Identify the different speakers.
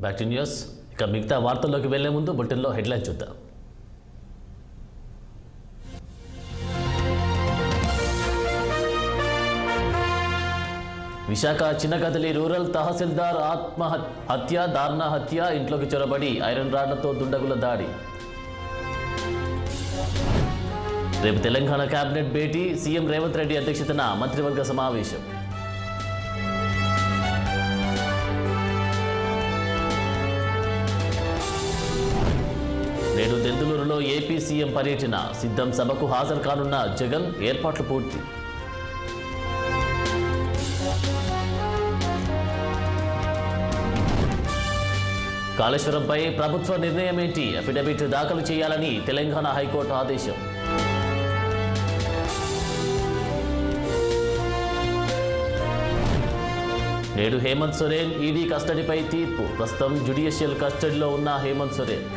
Speaker 1: Back to news. ఇక మిగతా వార్తల్లోకి వెళ్లే ముందు బులెటిన్లో హెడ్లైన్ చూద్దాం. విశాఖ చిన్నకదలి రూరల్ తహసీల్దార్ ఆత్మహత్య, దారుణ హత్య. ఇంట్లోకి చొరబడి ఐరన్ రాడ్లతో దుండగుల దాడి. రేపు తెలంగాణ కేబినెట్ భేటీ. సీఎం రేవంత్ రెడ్డి అధ్యక్షతన మంత్రివర్గ సమావేశం. నేడు దెందులూరులో ఏపీ సీఎం పర్యటన. సిద్ధం సభకు హాజరు కానున్న జగన్. ఏర్పాట్లు పూర్తి. కాళేశ్వరంపై ప్రభుత్వ నిర్ణయం ఏంటి? అఫిడవిట్ దాఖలు చేయాలని తెలంగాణ హైకోర్టు ఆదేశం. నేడు హేమంత్ సోరెన్ ఈడీ కస్టడీపై తీర్పు. ప్రస్తుతం జ్యుడిషియల్ కస్టడీలో ఉన్న హేమంత్ సోరెన్